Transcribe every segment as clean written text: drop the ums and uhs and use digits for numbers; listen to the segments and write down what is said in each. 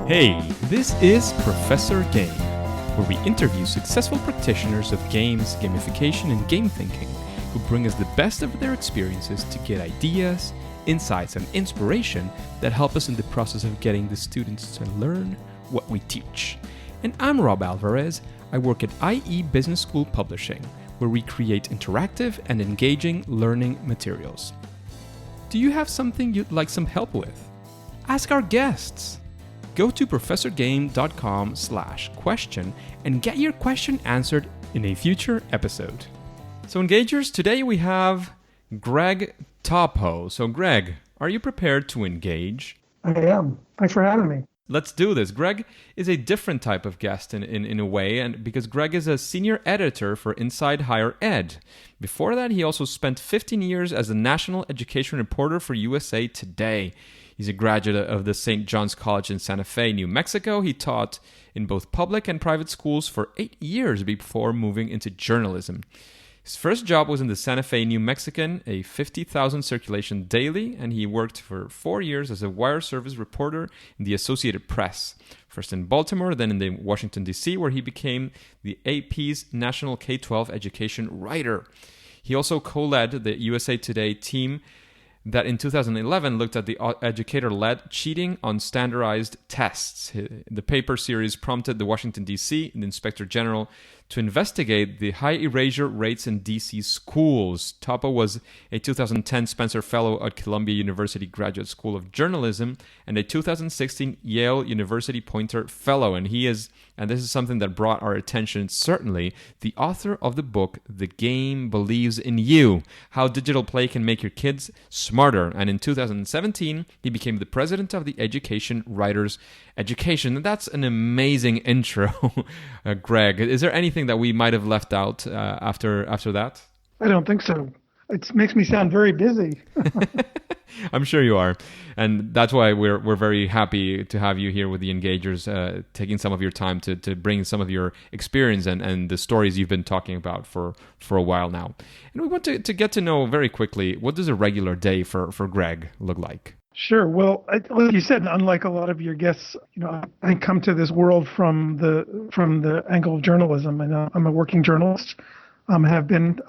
Hey, this is Professor Game, where we interview successful practitioners of games, gamification, and game thinking who bring us the best of their experiences to get ideas, insights, and inspiration that help us in the process of getting the students to learn what we teach. And I'm Rob Alvarez. I work at IE Business School Publishing, where we create interactive and engaging learning materials. Do you have something you'd like some help with? Ask our guests. Go to professorgame.com/question and get your question answered in a future episode. So engagers, today we have Greg Toppo. So Greg, are you prepared to engage? I am. Thanks for having me. Let's do this. Greg is a different type of guest in a way, and because Greg is a senior editor for Inside Higher Ed. Before that, he also spent 15 years as a national education reporter for USA Today. He's a graduate of the St. John's College in Santa Fe, New Mexico. He taught in both public and private schools for 8 years before moving into journalism. His first job was in the Santa Fe New Mexican, a 50,000 circulation daily, and he worked for 4 years as a wire service reporter in the Associated Press. First in Baltimore, then in the Washington, D.C., where he became the AP's national K-12 education writer. He also co-led the USA Today team that in 2011 looked at the educator-led cheating on standardized tests. The paper series prompted the Washington, D.C. and the Inspector General to investigate the high erasure rates in D.C. schools. Toppo was a 2010 Spencer Fellow at Columbia University Graduate School of Journalism and a 2016 Yale University Poynter Fellow. And he is, and this is something that brought our attention, certainly, the author of the book, The Game Believes in You, How Digital Play Can Make Your Kids Smarter. And in 2017, he became the president of the Education Writers Education. And that's an amazing intro, Greg. Is there anything that we might have left out after that? I don't think so. It makes me sound very busy. I'm sure you are. And that's why we're very happy to have you here with the Engagers, taking some of your time to bring some of your experience and the stories you've been talking about for a while now. And we want to get to know very quickly, what does a regular day for Greg look like? Sure. Well, like you said, unlike a lot of your guests, I come to this world from the angle of journalism. And I'm a working journalist. Have been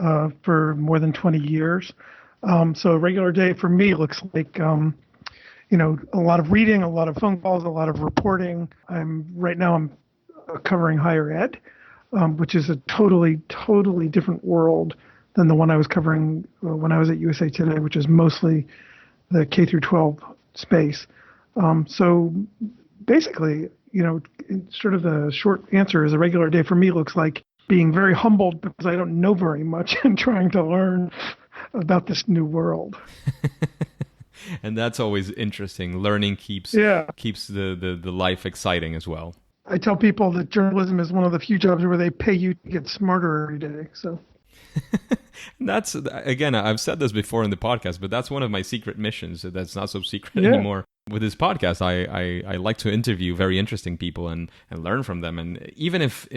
for more than 20 years. So a regular day for me looks like, a lot of reading, a lot of phone calls, a lot of reporting. Right now I'm covering higher ed, which is a totally different world than the one I was covering when I was at USA Today, which is mostly the K through 12 space. So basically, sort of the short answer is a regular day for me looks like being very humbled because I don't know very much and trying to learn about this new world. And that's always interesting. Learning keeps the life exciting as well. I tell people that journalism is one of the few jobs where they pay you to get smarter every day. So that's, again, I've said this before in the podcast, but that's one of my secret missions. That's not so secret anymore. With this podcast, I like to interview very interesting people and learn from them. And even if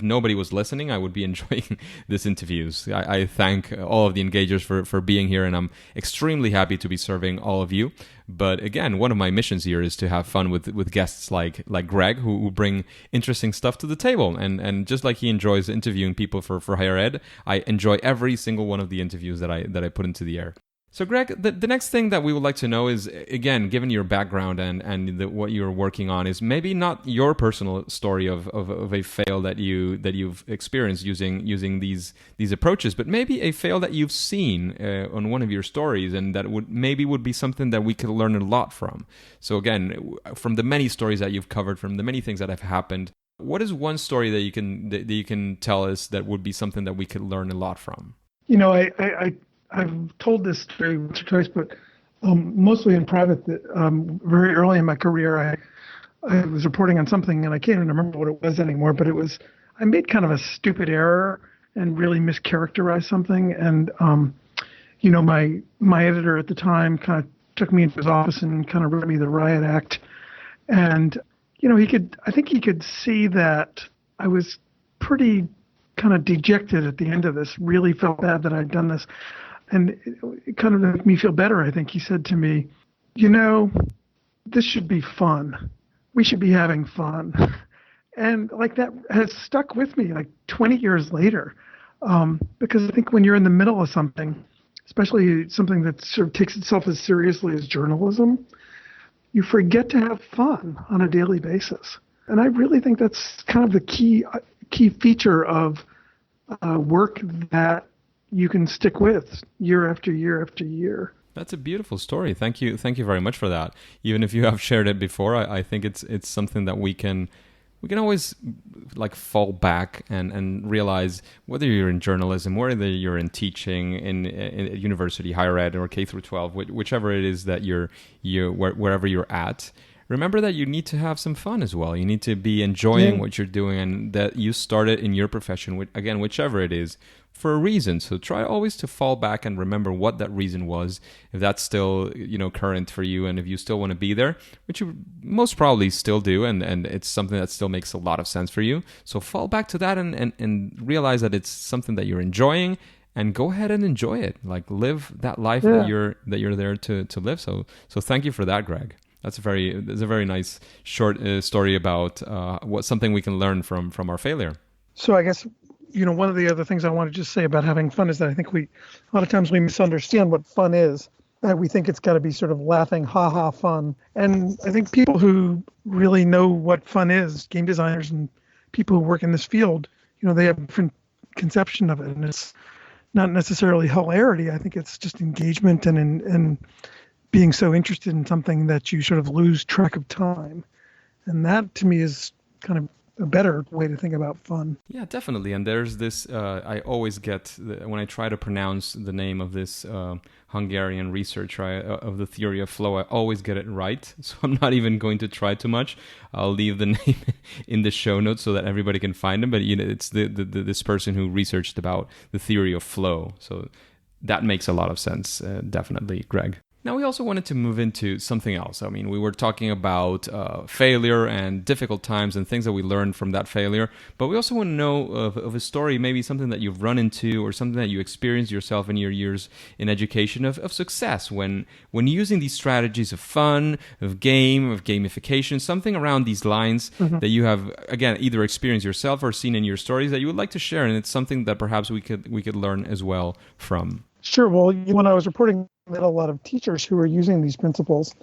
nobody was listening, I would be enjoying these interviews. I thank all of the engagers for being here, and I'm extremely happy to be serving all of you. But again, one of my missions here is to have fun with guests like Greg, who bring interesting stuff to the table. And just like he enjoys interviewing people for higher ed, I enjoy every single one of the interviews that I put into the air. So Greg, the next thing that we would like to know is, again, given your background and what you're working on, is maybe not your personal story of a fail that you've experienced using these approaches, but maybe a fail that you've seen on one of your stories, and that would be something that we could learn a lot from. So again, from the many stories that you've covered, from the many things that have happened, what is one story that you can tell us that would be something that we could learn a lot from? I've told this story once or twice, but mostly in private. That very early in my career, I was reporting on something, and I can't even remember what it was anymore. But I made kind of a stupid error and really mischaracterized something. And my editor at the time kind of took me into his office and kind of read me the riot act. And I think he could see that I was pretty kind of dejected at the end of this. Really felt bad that I'd done this. And it kind of made me feel better. I think he said to me, this should be fun. we should be having fun. And like that has stuck with me like 20 years later. Because I think when you're in the middle of something, especially something that sort of takes itself as seriously as journalism, you forget to have fun on a daily basis. And I really think that's kind of the key feature of work that you can stick with year after year after year. That's a beautiful story. Thank you very much for that. Even if you have shared it before, I think it's something that we can always like fall back and realize, whether you're in journalism, whether you're in teaching in university, higher ed, or K through 12, whichever it is that wherever you're at. Remember that you need to have some fun as well. You need to be enjoying what you're doing, and that you started in your profession, again, whichever it is, for a reason. So try always to fall back and remember what that reason was, if that's still current for you, and if you still want to be there, which you most probably still do, and it's something that still makes a lot of sense for you. So fall back to that and realize that it's something that you're enjoying, and go ahead and enjoy it. Like, live that life that you're there to live. So thank you for that, Greg. That's a very nice short story about something we can learn from our failure. So I guess, one of the other things I want to just say about having fun is that I think a lot of times we misunderstand what fun is. That we think it's got to be sort of laughing, ha fun. And I think people who really know what fun is, game designers and people who work in this field, they have a different conception of it. And it's not necessarily hilarity. I think it's just engagement and being so interested in something that you sort of lose track of time. And that, to me, is kind of a better way to think about fun. Yeah, definitely. And there's this, I always get, when I try to pronounce the name of this Hungarian researcher of the theory of flow, I always get it right. So I'm not even going to try too much. I'll leave the name in the show notes so that everybody can find him. But it's this person who researched about the theory of flow. So that makes a lot of sense, definitely, Greg. Now, we also wanted to move into something else. I mean, we were talking about failure and difficult times and things that we learned from that failure, but we also want to know of a story, maybe something that you've run into or something that you experienced yourself in your years in education of success when using these strategies of fun, of gamification, something around these lines that you have, again, either experienced yourself or seen in your stories that you would like to share, and it's something that perhaps we could learn as well from. Sure. Well, when I was reporting, I met a lot of teachers who were using these principles,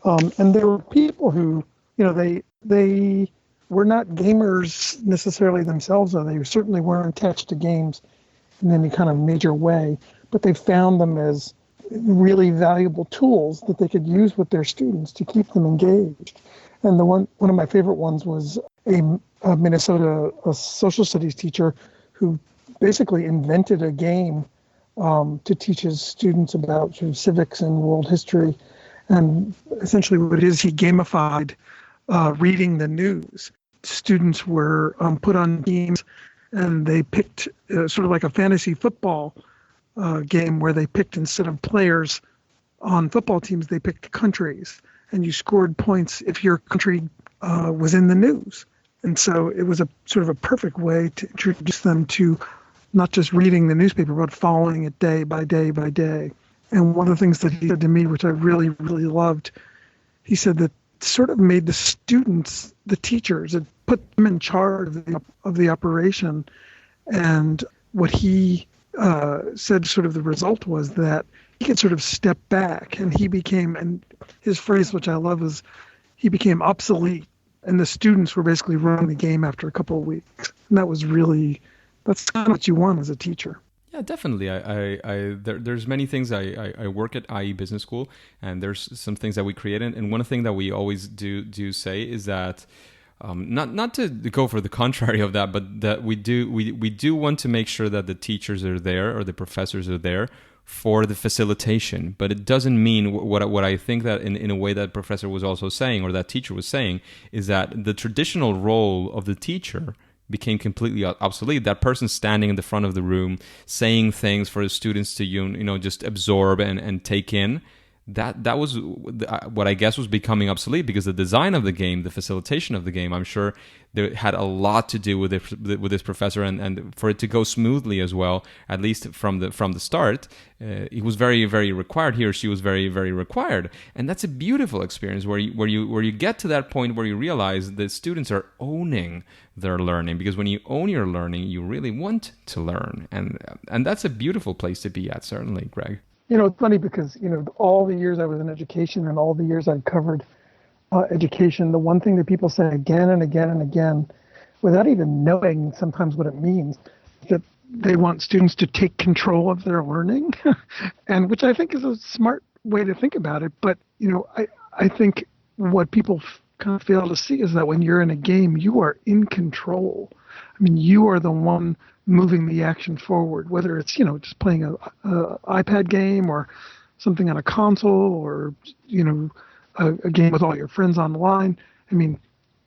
and there were people who, they were not gamers necessarily themselves, or they certainly weren't attached to games in any kind of major way, but they found them as really valuable tools that they could use with their students to keep them engaged. And one of my favorite ones was a Minnesota social studies teacher who basically invented a game to teach his students about sort of civics and world history. And essentially what it is, he gamified reading the news. Students were put on teams, and they picked sort of like a fantasy football game where they picked, instead of players on football teams, they picked countries. And you scored points if your country was in the news. And so it was a sort of a perfect way to introduce them to not just reading the newspaper, but following it day by day by day. And one of the things that he said to me, which I really, really loved, he said that sort of made the students, the teachers, it put them in charge of the operation. And what he said sort of the result was that he could sort of step back, and and his phrase, which I love, is he became obsolete, and the students were basically running the game after a couple of weeks. And that's kind of what you want as a teacher. Yeah, definitely. There's many things. I work at IE Business School, and there's some things that we create. And one thing that we always do say is that not to go for the contrary of that, but that we do want to make sure that the teachers are there or the professors are there for the facilitation. But it doesn't mean what I think that in a way that professor was also saying, or that teacher was saying, is that the traditional role of the teacher became completely obsolete. That person standing in the front of the room saying things for the students to just absorb and take in, that was what I guess was becoming obsolete, because the design of the game, the facilitation of the game, I'm sure there had a lot to do with this professor, and for it to go smoothly as well, at least from the start, he was very, very required. He or she was very, very required, and that's a beautiful experience where you get to that point where you realize that students are owning their learning, because when you own your learning, you really want to learn, and that's a beautiful place to be at, certainly, Greg. It's funny because, all the years I was in education and all the years I've covered education, the one thing that people say again and again and again, without even knowing sometimes what it means, is that they want students to take control of their learning, and which I think is a smart way to think about it. But, I think what people kind of fail to see is that when you're in a game, you are in control. I mean, you are the one moving the action forward, whether it's, just playing a iPad game or something on a console, or, a game with all your friends online. I mean,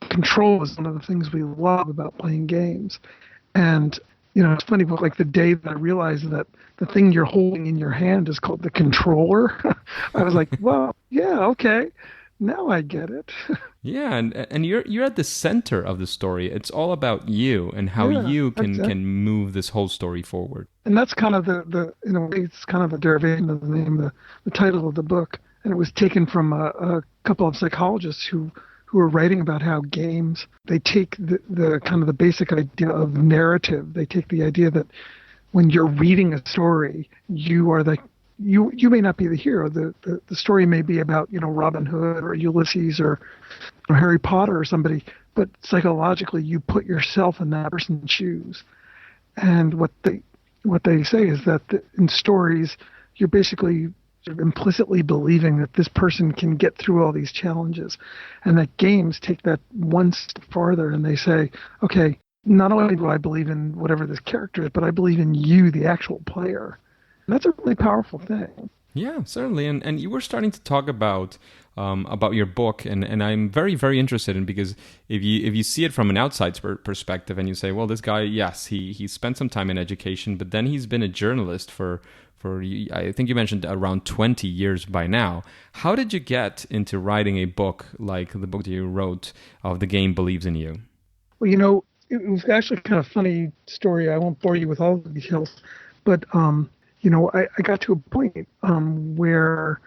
control is one of the things we love about playing games. And, it's funny, but like the day that I realized that the thing you're holding in your hand is called the controller, I was like, well, yeah, okay. Now I get it. Yeah, and you're at the center of the story. It's all about you and how you can move this whole story forward. And that's kind of the in a way, it's kind of a derivation of the name, the title of the book. And it was taken from a couple of psychologists who are writing about how games, they take the kind of the basic idea of narrative. They take the idea that when you're reading a story, you are you may not be the hero. The story may be about, Robin Hood or Ulysses or Harry Potter or somebody, but psychologically you put yourself in that person's shoes. And what they say is that in stories, you're basically sort of implicitly believing that this person can get through all these challenges, and that games take that one step farther, and they say, okay, not only do I believe in whatever this character is, but I believe in you, the actual player. That's a really powerful thing. Yeah, certainly. And you were starting to talk about your book, and I'm very, very interested in, because if you see it from an outside perspective and you say, well, this guy, yes, he spent some time in education, but then he's been a journalist for I think you mentioned around 20 years by now. How did you get into writing a book like the book that you wrote of The Game Believes in You? Well, it was actually kind of a funny story. I won't bore you with all the details, but I got to a point where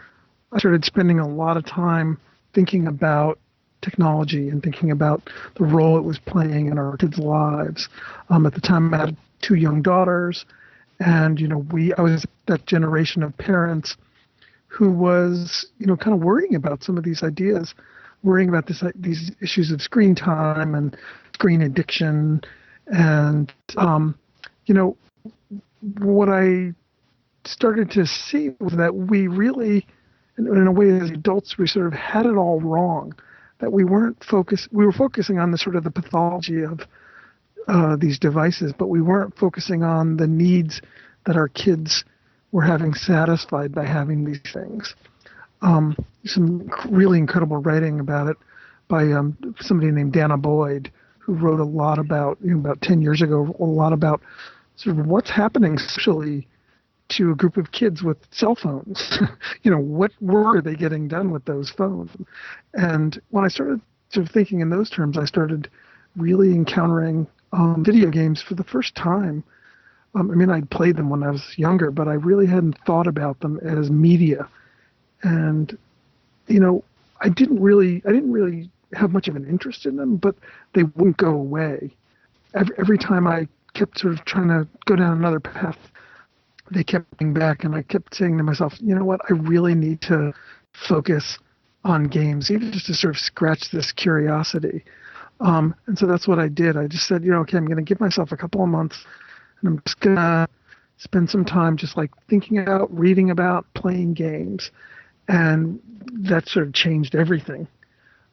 I started spending a lot of time thinking about technology and thinking about the role it was playing in our kids' lives. At the time, I had 2 young daughters, and I was that generation of parents who was kind of worrying about some of these ideas, worrying about these issues of screen time and screen addiction, and what I started to see was that we really, in a way, as adults, we sort of had it all wrong. That we were focusing on the sort of the pathology of these devices, but we weren't focusing on the needs that our kids were having satisfied by having these things. Some really incredible writing about it by somebody named Dana Boyd, who wrote a lot about, about 10 years ago, a lot about sort of what's happening socially to a group of kids with cell phones. What work are they getting done with those phones? And when I started sort of thinking in those terms, I started really encountering video games for the first time. I'd played them when I was younger, but I really hadn't thought about them as media. And, I didn't really have much of an interest in them, but they wouldn't go away. Every time I kept sort of trying to go down another path, they kept coming back, and I kept saying to myself, you know what, I really need to focus on games, even just to sort of scratch this curiosity. And so that's what I did. I just said, okay, I'm going to give myself a couple of months, and I'm just going to spend some time just like thinking about, reading about, playing games. And that sort of changed everything.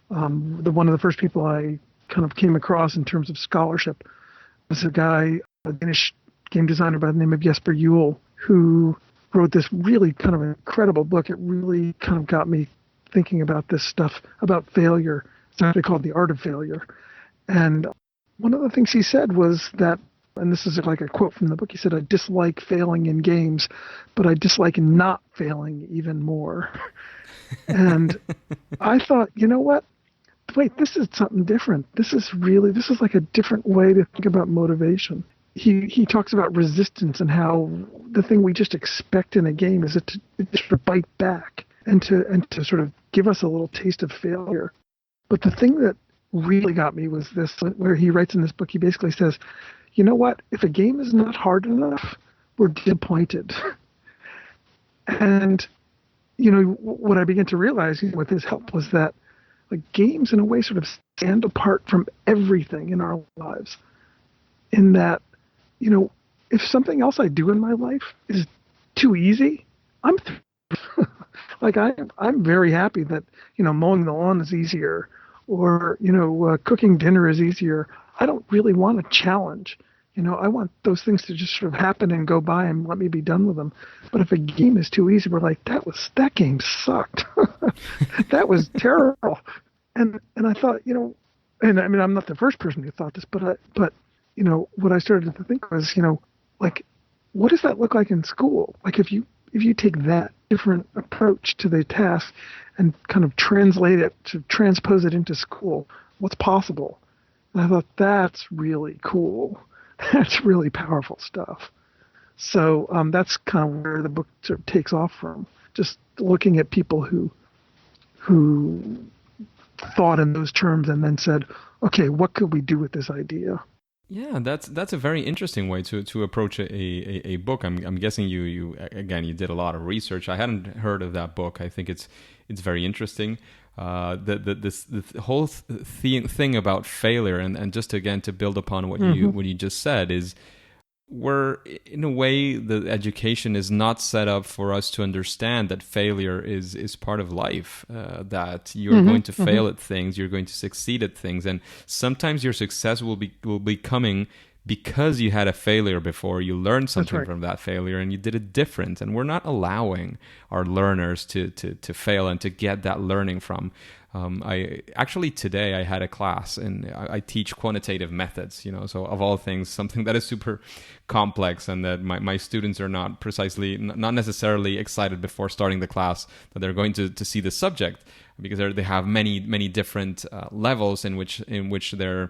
One of the first people I kind of came across in terms of scholarship was a guy, a Danish game designer by the name of Jesper Juhl, who wrote this really kind of incredible book. It really kind of got me thinking about this stuff, about failure. It's actually called The Art of Failure. And one of the things he said was that And this is like a quote from the book. He said, "I dislike failing in games, but I dislike not failing even more." And I thought, you know what? Wait, this is something different. This is like a different way to think about motivation. He talks about resistance and how the thing we just expect in a game is to bite back and to sort of give us a little taste of failure. But the thing that really got me was this, where he writes in this book, he basically says, you know what? If a game is not hard enough, we're disappointed. And, what I began to realize with his help was that like games in a way sort of stand apart from everything in our lives. In that, if something else I do in my life is too easy, I'm like I'm very happy that mowing the lawn is easier, or cooking dinner is easier. I don't really want a challenge. I want those things to just sort of happen and go by and let me be done with them. But if a game is too easy, we're like, that game sucked. That was terrible. And I thought, and I mean, I'm not the first person who thought this, but what I started to think was, like, what does that look like in school? Like if you take that different approach to the task and kind of transpose it into school, what's possible? And I thought, that's really cool. That's really powerful stuff. So that's kind of where the book sort of takes off from, just looking at people who thought in those terms and then said, okay, what could we do with this idea? Yeah, that's a very interesting way to approach a book. I'm guessing you did a lot of research. I hadn't heard of that book. I think it's very interesting. The whole thing about failure and just to build upon what you just said is, we're in a way the education is not set up for us to understand that failure is part of life, that you're going to fail at things, you're going to succeed at things, and sometimes your success will be coming because you had a failure before, you learned something from that failure and you did it different. And we're not allowing our learners to fail and to get that learning from. Today I had a class and I teach quantitative methods, so of all things, something that is super complex and that my students are not necessarily excited before starting the class that they're going to see the subject, because they have many different levels in which they're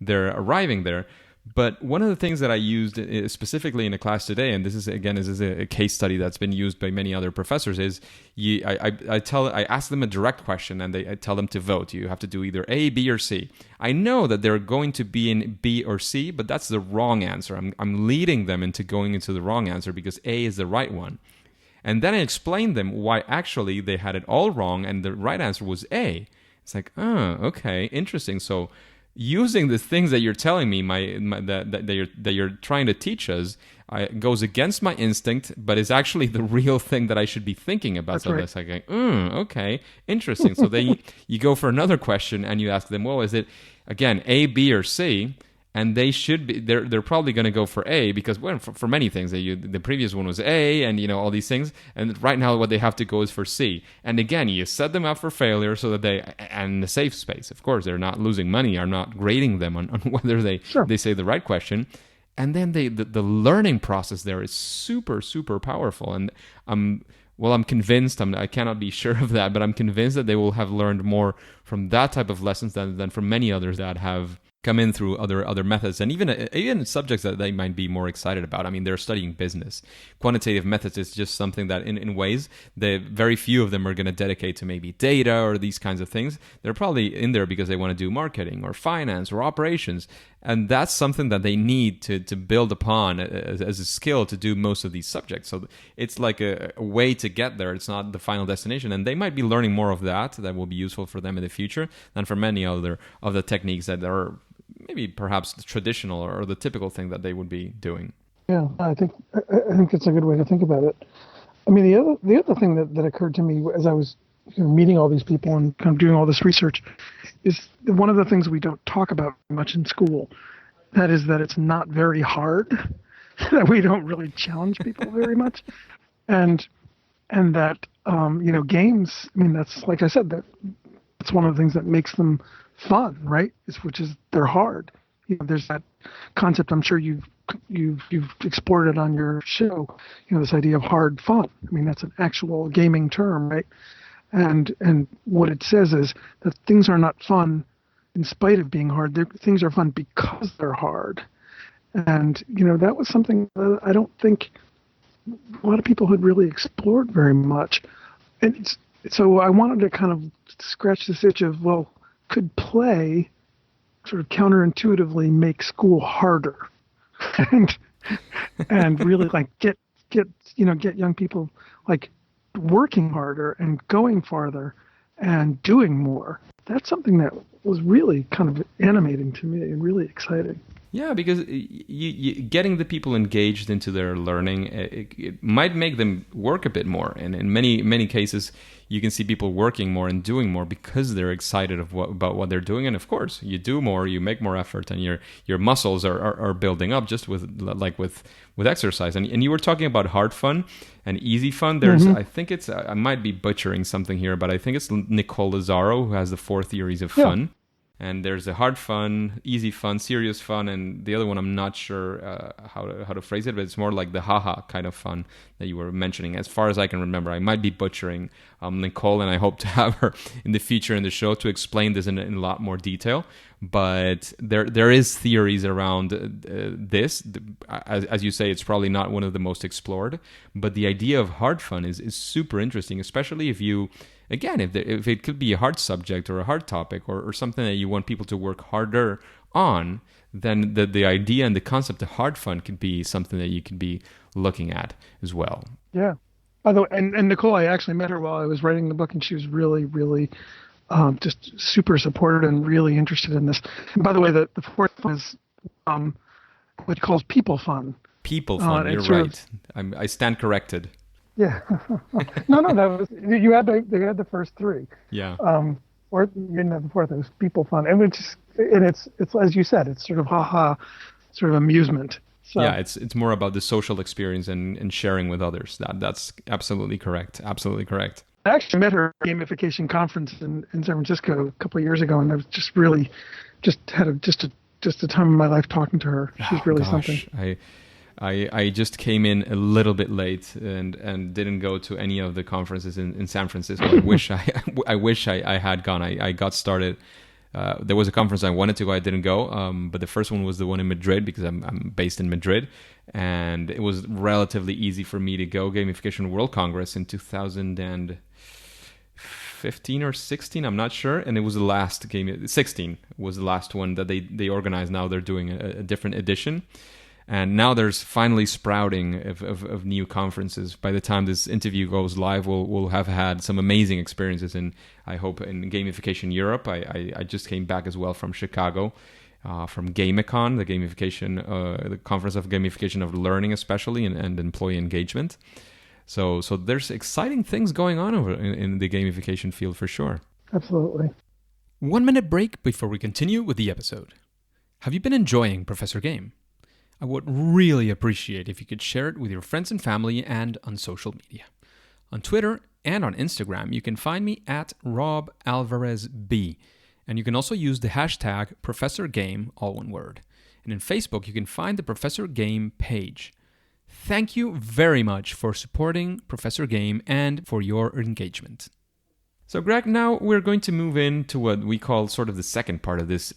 arriving there. But one of the things that I used specifically in a class today, and this is a case study that's been used by many other professors, is I ask them a direct question and I tell them to vote. You have to do either A, B, or C. I know that they're going to be in B or C, but that's the wrong answer. I'm leading them into going into the wrong answer because A is the right one. And then I explain them why actually they had it all wrong and the right answer was A. It's like, oh, okay, interesting. So using the things that you're telling me, that you're trying to teach us, goes against my instinct, but is actually the real thing that I should be thinking about. That's so right. That's like, okay, interesting. So then you go for another question and you ask them, well, is it again A, B, or C? And they should be. They're probably going to go for A because, well, for many things, the previous one was A, and all these things. And right now, what they have to go is for C. And again, you set them up for failure so that and in a safe space. Of course, they're not losing money. Are not grading them on whether they say the right question. And then the learning process there is super powerful. And I'm convinced. I cannot be sure of that, but I'm convinced that they will have learned more from that type of lessons than from many others that have come in through other methods, and even subjects that they might be more excited about. I mean, they're studying business. Quantitative methods is just something that in ways that very few of them are going to dedicate to maybe data or these kinds of things. They're probably in there because they want to do marketing or finance or operations, and that's something that they need to build upon as a skill to do most of these subjects. So it's like a way to get there. It's not the final destination, and they might be learning more of that will be useful for them in the future than for many other of the techniques that are maybe perhaps the traditional or the typical thing that they would be doing. Yeah, I think that's a good way to think about it. I mean, the other thing that occurred to me as I was meeting all these people and kind of doing all this research is one of the things we don't talk about much in school. That is that it's not very hard, that we don't really challenge people very much, and that games. I mean, that's like I said, that's one of the things that makes them fun, right? Which is they're hard. there's that concept. I'm sure you've explored it on your show. This idea of hard fun. I mean, that's an actual gaming term, right? And what it says is that things are not fun in spite of being hard. Things are fun because they're hard. And that was something that I don't think a lot of people had really explored very much. And so I wanted to kind of scratch this itch of, well, could play sort of counterintuitively make school harder, and really like get young people like working harder and going farther and doing more. That's something that was really kind of animating to me and really exciting. Yeah, because getting the people engaged into their learning, it might make them work a bit more. And in many cases, you can see people working more and doing more because they're excited about what they're doing. And of course, you do more, you make more effort, and your muscles are building up just with exercise. And you were talking about hard fun and easy fun. There's, I think it's, I might be butchering something here, but I think it's Nicole Lazzaro who has the 4 theories of fun. And there's a hard fun, easy fun, serious fun, and the other one I'm not sure how to phrase it, but it's more like the haha kind of fun that you were mentioning. As far as I can remember, I might be butchering Nicole, and I hope to have her in the future in the show to explain this in a lot more detail. But there is theories around this. As you say, it's probably not one of the most explored, but the idea of hard fun is super interesting, especially if you... Again, if it could be a hard subject or a hard topic or something that you want people to work harder on, then the idea and the concept of hard fun could be something that you could be looking at as well. Yeah. By the way, and Nicole, I actually met her while I was writing the book, and she was really, really just super supportive and really interested in this. And by the way, the 4th one is what he calls people fun. People fun, you're right. I stand corrected. Yeah. No, that was they had the first 3. Yeah. Or you didn't have the 4th. It was people fun, and it's as you said, it's sort of haha, sort of amusement. So. Yeah, it's more about the social experience and sharing with others. That's absolutely correct. Absolutely correct. I actually met her at a gamification conference in San Francisco a couple of years ago, and I was just really had a time of my life talking to her. She's really something. I just came in a little bit late and didn't go to any of the conferences in San Francisco. I wish I had gone. I got started. There was a conference I wanted to go. I didn't go. But the first one was the one in Madrid because I'm based in Madrid, and it was relatively easy for me to go. Gamification World Congress in 2015 or 16, I'm not sure. And it was the last 16 was the last one that they organized. Now they're doing a different edition. And now there's finally sprouting of new conferences. By the time this interview goes live, we'll have had some amazing experiences I hope, in Gamification Europe. I just came back as well from Chicago, from Gamicon, the conference of gamification of learning especially, and employee engagement. So there's exciting things going on over in the gamification field for sure. Absolutely. 1 minute break before we continue with the episode. Have you been enjoying Professor Game? I would really appreciate if you could share it with your friends and family and on social media. On Twitter and on Instagram, you can find me at RobAlvarezB, and you can also use the hashtag ProfessorGame, all one word. And in Facebook, you can find the Professor Game page. Thank you very much for supporting Professor Game and for your engagement. So, Greg, now we're going to move into what we call sort of the second part of this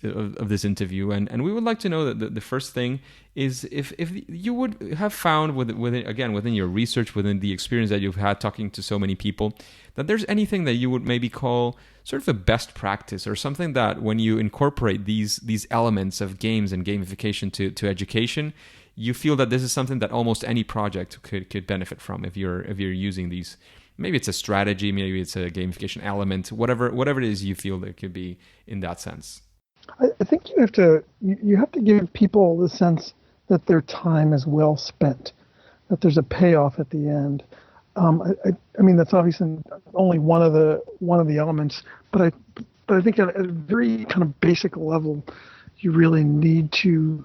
interview, and we would like to know that the first thing is if you would have found within your research, within the experience that you've had talking to so many people, that there's anything that you would maybe call sort of a best practice or something that when you incorporate these elements of games and gamification to education, you feel that this is something that almost any project could benefit from if you're using these. Maybe it's a strategy, maybe it's a gamification element, whatever it is you feel that could be in that sense. I think you have to give people the sense that their time is well spent, that there's a payoff at the end. I mean that's obviously only one of the elements, but I think at a very kind of basic level, you really need to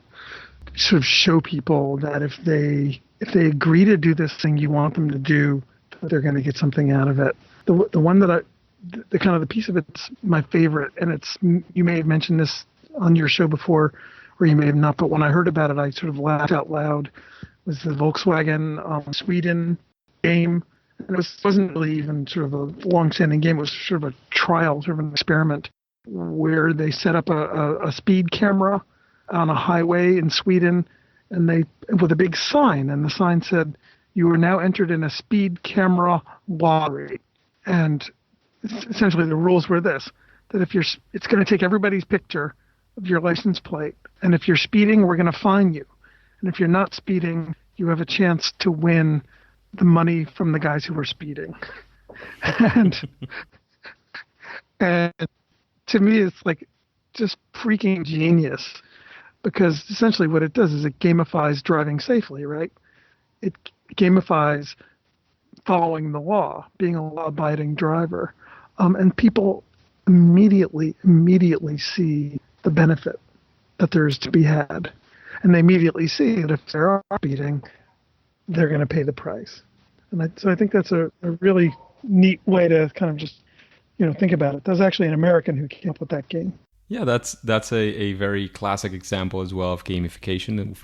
sort of show people that if they agree to do this thing you want them to do, they're going to get something out of it. The one that the piece of it's my favorite, and you may have mentioned this on your show before, or you may have not. But when I heard about it, I sort of laughed out loud. It was the Volkswagen Sweden game. And it wasn't really even sort of a long-standing game. It was sort of a trial, sort of an experiment, where they set up a speed camera on a highway in Sweden, and they with a big sign, and the sign said, "You are now entered in a speed camera lottery." And essentially, the rules were this: that it's going to take everybody's picture of your license plate, and if you're speeding, we're going to fine you, and if you're not speeding, you have a chance to win the money from the guys who were speeding. and to me, it's like just freaking genius, because essentially what it does is it gamifies driving safely, right? It gamifies following the law, being a law-abiding driver, and people immediately see the benefit that there is to be had, and they immediately see that if they're speeding, they're going to pay the price. And so I think that's a really neat way to kind of just, think about it. There's actually an American who came up with that game. Yeah, that's a very classic example as well of gamification,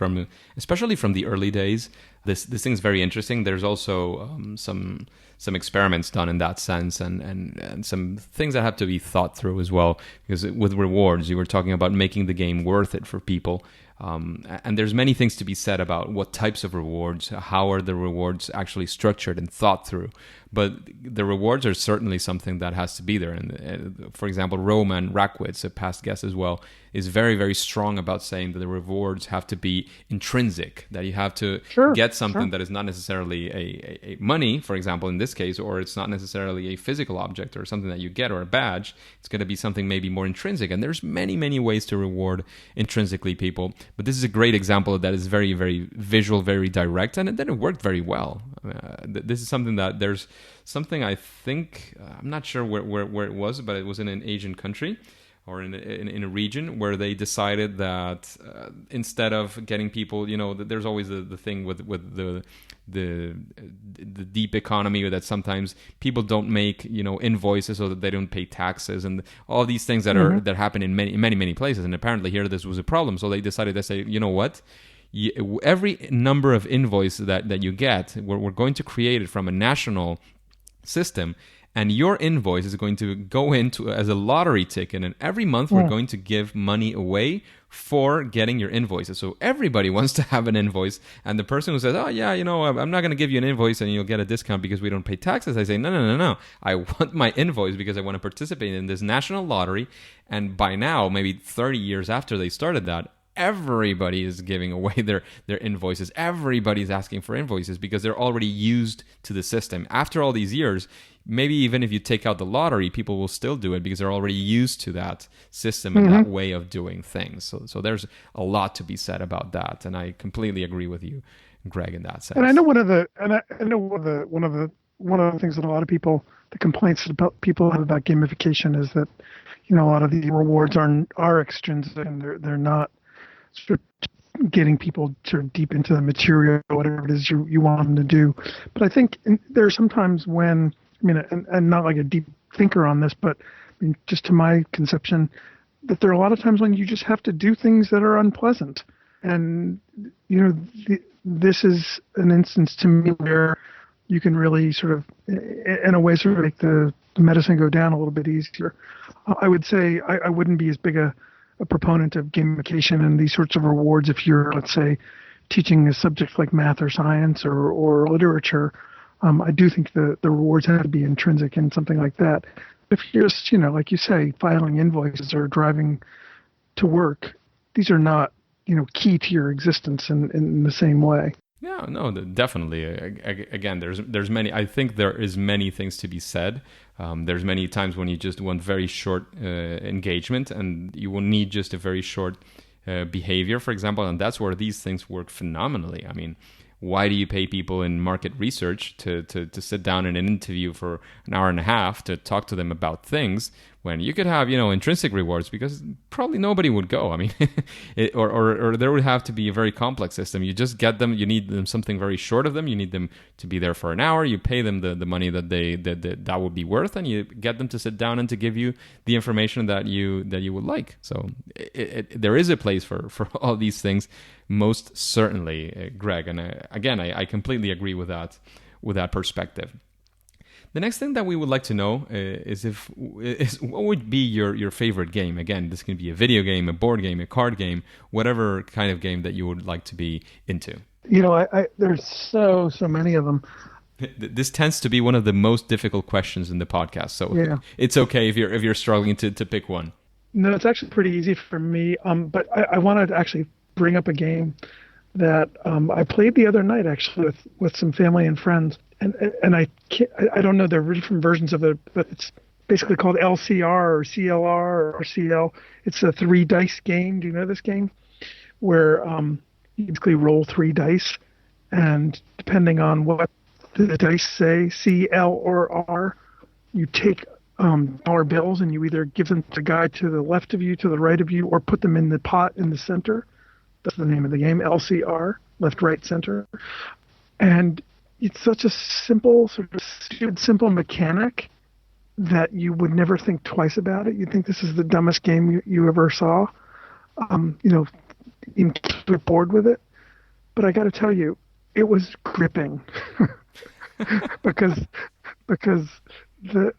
especially from the early days. This thing's very interesting. There's also some experiments done in that sense, and some things that have to be thought through as well. Because with rewards, you were talking about making the game worth it for people. And there's many things to be said about what types of rewards, how are the rewards actually structured and thought through. But the rewards are certainly something that has to be there. And for example, Roman Rackwitz, a past guest as well, is very, very strong about saying that the rewards have to be intrinsic, that you have to get something that is not necessarily a money, for example, in this case, or it's not necessarily a physical object or something that you get or a badge. It's going to be something maybe more intrinsic. And there's many, many ways to reward intrinsically people. But this is a great example of that. Is very, very visual, very direct, and then it worked very well. This is something that there's something I think, I'm not sure where it was, but it was in an Asian country or in a region where they decided that instead of getting people, there's always the thing with the deep economy, that sometimes people don't make invoices so that they don't pay taxes, and all these things that that happen in many places. And apparently here this was a problem, so they decided to say, you know what? Every number of invoice that you get, we're going to create it from a national system, and your invoice is going to go into as a lottery ticket, and every month we're going to give money away for getting your invoices. So everybody wants to have an invoice, and the person who says, oh yeah, I'm not going to give you an invoice and you'll get a discount because we don't pay taxes, I say, no, I want my invoice because I want to participate in this national lottery. And by now, maybe 30 years after they started that, everybody is giving away their invoices. Everybody's asking for invoices because they're already used to the system. After all these years, maybe even if you take out the lottery, people will still do it because they're already used to that system and that way of doing things. So there's a lot to be said about that, and I completely agree with you, Greg, in that sense. And I know one of the things that a lot of people, the complaints about people have about gamification is that a lot of the rewards are extrinsic, and they're not sort of getting people sort of deep into the material, whatever it is you want them to do. But I think there are sometimes when, and not like a deep thinker on this, but just to my conception, that there are a lot of times when you just have to do things that are unpleasant. And, this is an instance to me where you can really sort of, in a way, sort of make the medicine go down a little bit easier. I would say I wouldn't be as big a proponent of gamification and these sorts of rewards if you're, let's say, teaching a subject like math or science or literature. I do think the rewards have to be intrinsic in something like that. If you're just, like you say, filing invoices or driving to work, these are not, key to your existence in the same way. Yeah, no, definitely. Again, there's many. I think there is many things to be said. There's many times when you just want very short engagement, and you will need just a very short behavior, for example, and that's where these things work phenomenally. I mean, why do you pay people in market research to sit down in an interview for an hour and a half to talk to them about things? when you could have, intrinsic rewards, because probably nobody would go. I mean, or there would have to be a very complex system. You just get them, you need them something very short of them. You need them to be there for an hour. You pay them the money that would be worth, and you get them to sit down and to give you the information that you would like. So there is a place for all these things, most certainly, Greg. And I completely agree with that perspective. The next thing that we would like to know is what would be your favorite game? Again, this can be a video game, a board game, a card game, whatever kind of game that you would like to be into. There's so many of them. This tends to be one of the most difficult questions in the podcast, so yeah. It's okay if you're struggling to pick one. No, it's actually pretty easy for me. But I wanted to actually bring up a game that I played the other night, actually, with some family and friends. And I don't know the different versions of it, but it's basically called LCR or CLR or CL. It's a 3 dice game. Do you know this game? Where you basically roll 3 dice, and depending on what the dice say, C, L, or R, you take dollar bills and you either give them to the guy to the left of you, to the right of you, or put them in the pot in the center. That's the name of the game, LCR, left, right, center. And it's such a simple, sort of stupid, simple mechanic that you would never think twice about it. You'd think this is the dumbest game you ever saw. You get bored with it. But I got to tell you, it was gripping because the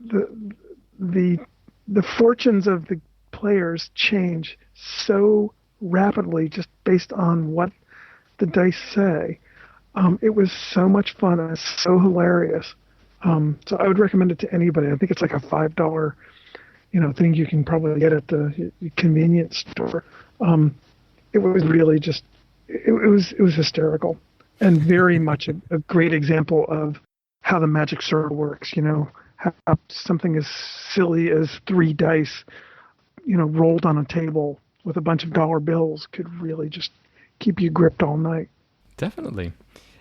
fortunes of the players change so rapidly just based on what the dice say. It was so much fun and so hilarious. So I would recommend it to anybody. I think it's like a $5, thing you can probably get at the convenience store. It was really just, it was hysterical, and very much a great example of how the magic circle works. How something as silly as 3 dice, rolled on a table with a bunch of dollar bills could really just keep you gripped all night. Definitely.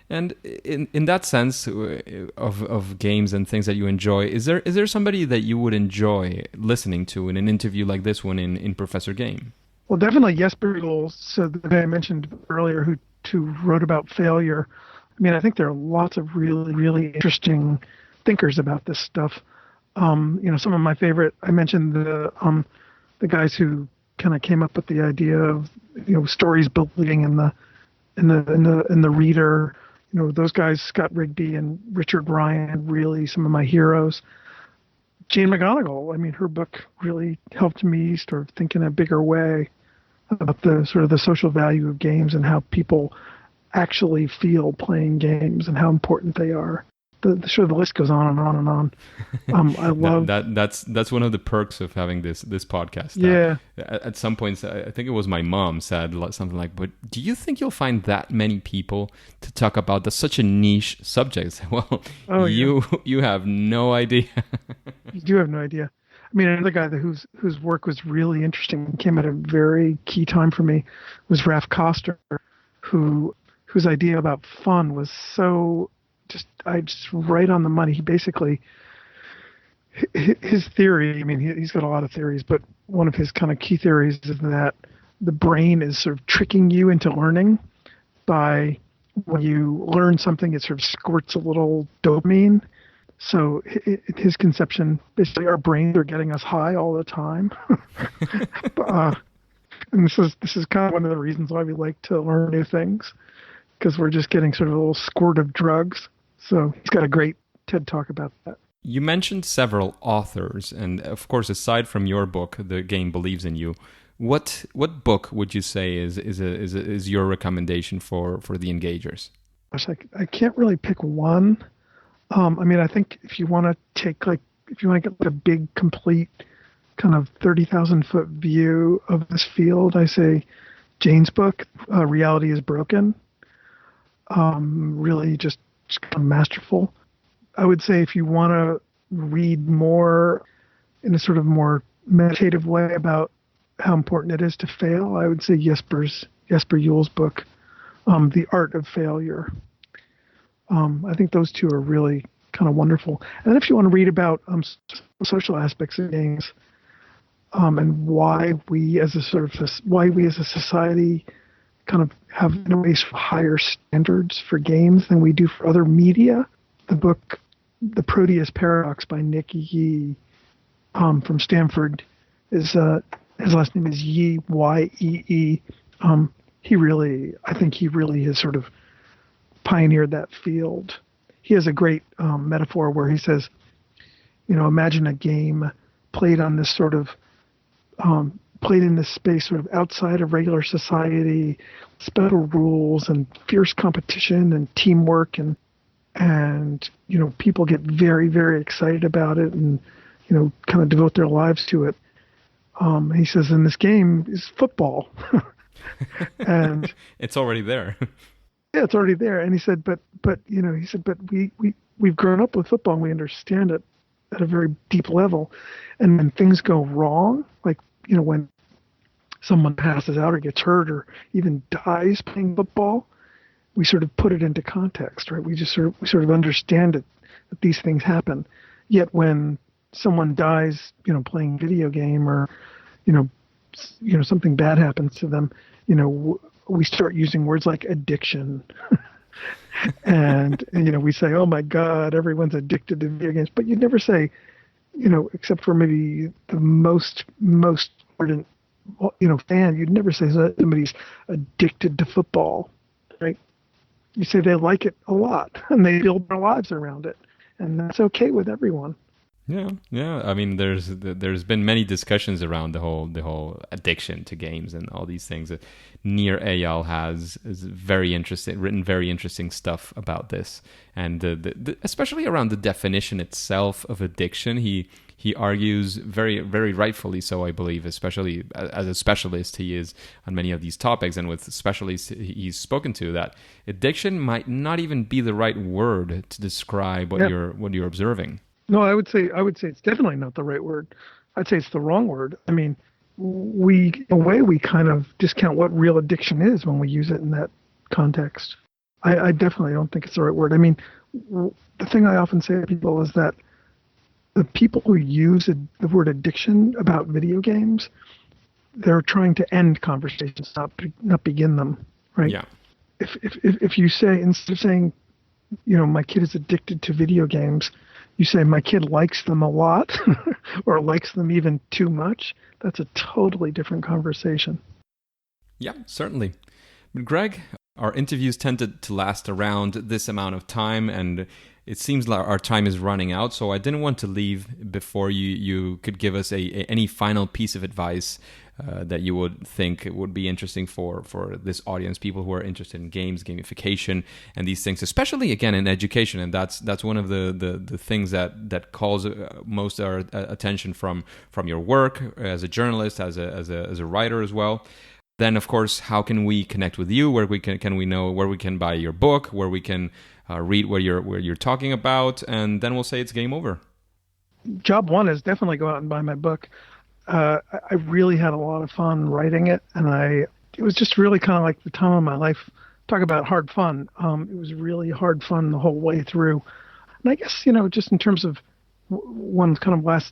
And in that sense of games and things that you enjoy, is there somebody that you would enjoy listening to in an interview like this one in Professor Game? Well, definitely Jesper Jules, so the guy I mentioned earlier who wrote about failure. I mean, I think there are lots of really, really interesting thinkers about this stuff. Some of my favorite, I mentioned the guys who kind of came up with the idea of stories building in the reader. Those guys, Scott Rigby and Richard Ryan, really some of my heroes. Jane McGonigal, I mean, her book really helped me sort of think in a bigger way about the sort of the social value of games and how people actually feel playing games and how important they are. The list goes on and on and on. I love that's one of the perks of having this podcast. Yeah. At some points, I think it was my mom said something like, "But do you think you'll find that many people to talk about such a niche subject?" Well, you have no idea. You do have no idea. I mean, another guy whose work was really interesting and came at a very key time for me was Ralph Koster, whose idea about fun was so just right on the money. He basically, his theory, I mean, he's got a lot of theories, but one of his kind of key theories is that the brain is sort of tricking you into learning by when you learn something, it sort of squirts a little dopamine. So his conception, basically our brains are getting us high all the time. And this is kind of one of the reasons why we like to learn new things, because we're just getting sort of a little squirt of drugs. So he's got a great TED Talk about that. You mentioned several authors, and of course, aside from your book, The Game Believes in You, what book would you say is your recommendation for the engagers? Gosh, I can't really pick one. I mean, I think if you want to get a big, complete kind of 30,000-foot view of this field, I say Jane's book, Reality is Broken. Really just kind of masterful. I would say if you want to read more in a sort of more meditative way about how important it is to fail, I would say Jesper Jules' book, The Art of Failure. I think those two are really kind of wonderful. And then if you want to read about social aspects of games, and why we as a society kind of have in a way higher standards for games than we do for other media. The book, The Proteus Paradox by Nick Yee from Stanford, is his last name is Yee, Y-E-E. I think he really has sort of pioneered that field. He has a great metaphor where he says, imagine a game played on this sort of played in this space sort of outside of regular society, special rules and fierce competition and teamwork, and people get very, very excited about it and kind of devote their lives to it. He says, and this game is football. And it's already there. Yeah, it's already there. And he said, but we've grown up with football and we understand it at a very deep level. And when things go wrong, like, when someone passes out or gets hurt or even dies playing football, we sort of put it into context, right? We sort of understand it, that these things happen. Yet when someone dies, playing a video game, or, something bad happens to them, we start using words like addiction. and we say, oh my God, everyone's addicted to video games. But you'd never say, except for maybe the most ardent, fan, you'd never say somebody's addicted to football, right? You say they like it a lot and they build their lives around it. And that's okay with everyone. Yeah. I mean, there's been many discussions around the whole addiction to games and all these things. Nir Eyal is written very interesting stuff about this, and especially around the definition itself of addiction. He argues very, very rightfully so, I believe, especially as a specialist he is on many of these topics, and with specialists he's spoken to, that addiction might not even be the right word to describe what you're observing. No, I would say it's definitely not the right word. I'd say it's the wrong word. I mean, in a way, we kind of discount what real addiction is when we use it in that context. I definitely don't think it's the right word. I mean, the thing I often say to people is that the people who use the word addiction about video games, they're trying to end conversations, not begin them, right? Yeah. If you say, instead of saying, my kid is addicted to video games, you say my kid likes them a lot or likes them even too much, that's a totally different conversation. Yeah, certainly. But Greg, our interviews tended to last around this amount of time, and it seems like our time is running out, so I didn't want to leave before you could give us any final piece of advice that you would think would be interesting for this audience, people who are interested in games, gamification, and these things, especially again in education. And that's one of the things that calls most our attention from your work as a journalist, as a writer as well. Then, of course, how can we connect with you? Where can we know where we can buy your book? Where we can read what you're talking about? And then we'll say it's game over. Job one is definitely go out and buy my book. I really had a lot of fun writing it, and it was just really kind of like the time of my life. Talk about hard fun. It was really hard fun the whole way through. And I guess, just in terms of one kind of last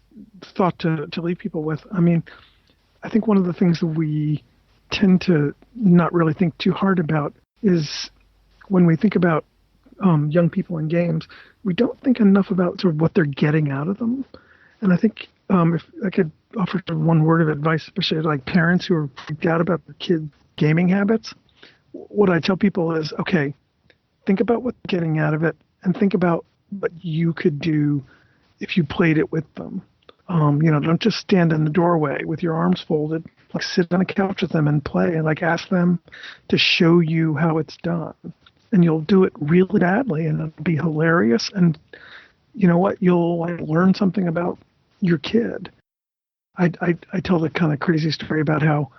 thought to leave people with, I mean, I think one of the things that we tend to not really think too hard about is when we think about young people in games, we don't think enough about sort of what they're getting out of them. And I think if I could offer one word of advice, especially to like parents who are freaked out about their kids' gaming habits, what I tell people is, okay, think about what they're getting out of it and think about what you could do if you played it with them. Don't just stand in the doorway with your arms folded. Like sit on a couch with them and play, and like ask them to show you how it's done. And you'll do it really badly, and it'll be hilarious. And you know what? You'll like learn something about your kid. I tell the kind of crazy story about how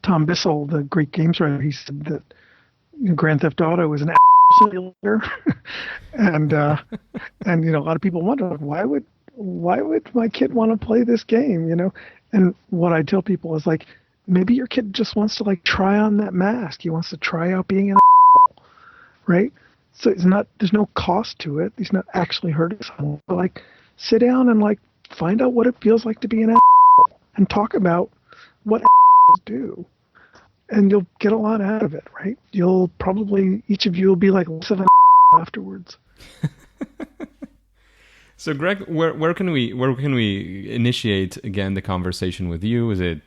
Tom Bissell, the great games writer, he said that Grand Theft Auto is an simulator, and a lot of people wonder, why would my kid want to play this game? And what I tell people is like, maybe your kid just wants to like try on that mask. He wants to try out being an right? So there's no cost to it. He's not actually hurting someone. But like, sit down and like find out what it feels like to be an and talk about what do. And you'll get a lot out of it, right? You'll probably, each of you will be like less of an afterwards. So, Greg, where can we initiate again the conversation with you? Is it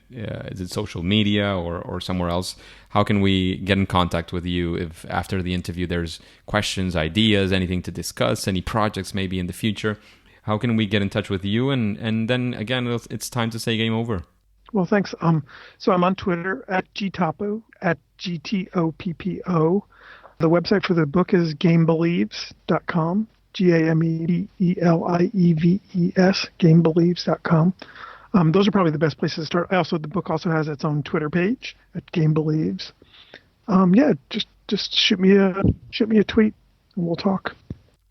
social media or somewhere else? How can we get in contact with you if after the interview there's questions, ideas, anything to discuss, any projects maybe in the future? How can we get in touch with you? And then again, it's time to say game over. Well, thanks. So I'm on Twitter at gtoppo, at GTOPPO. The website for the book is gamebelieves.com. GAMEDELIEVES, gamebelieves.com. Those are probably the best places to start. The book also has its own Twitter page at Game Believes. Just shoot me a tweet and we'll talk.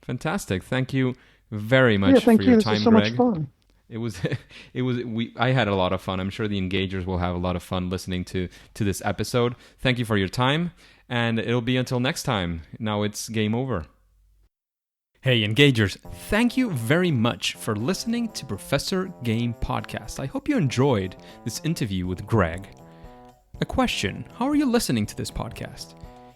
Fantastic. Thank you very much for your time, Greg. This was so much fun. I had a lot of fun. I'm sure the engagers will have a lot of fun listening to this episode. Thank you for your time, and it'll be until next time. Now it's game over. Hey, engagers, thank you very much for listening to Professor Game Podcast. I hope you enjoyed this interview with Greg. A question, how are you listening to this podcast?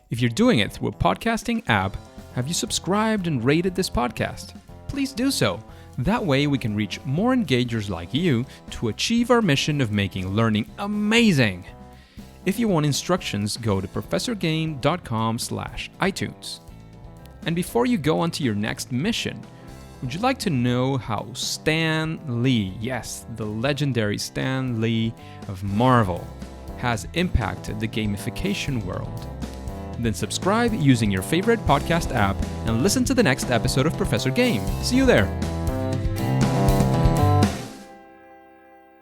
If you're doing it through a podcasting app, have you subscribed and rated this podcast? Please do so. That way we can reach more engagers like you to achieve our mission of making learning amazing. If you want instructions, go to professorgame.com/iTunes. And before you go on to your next mission, would you like to know how Stan Lee, yes, the legendary Stan Lee of Marvel, has impacted the gamification world? Then subscribe using your favorite podcast app and listen to the next episode of Professor Game. See you there!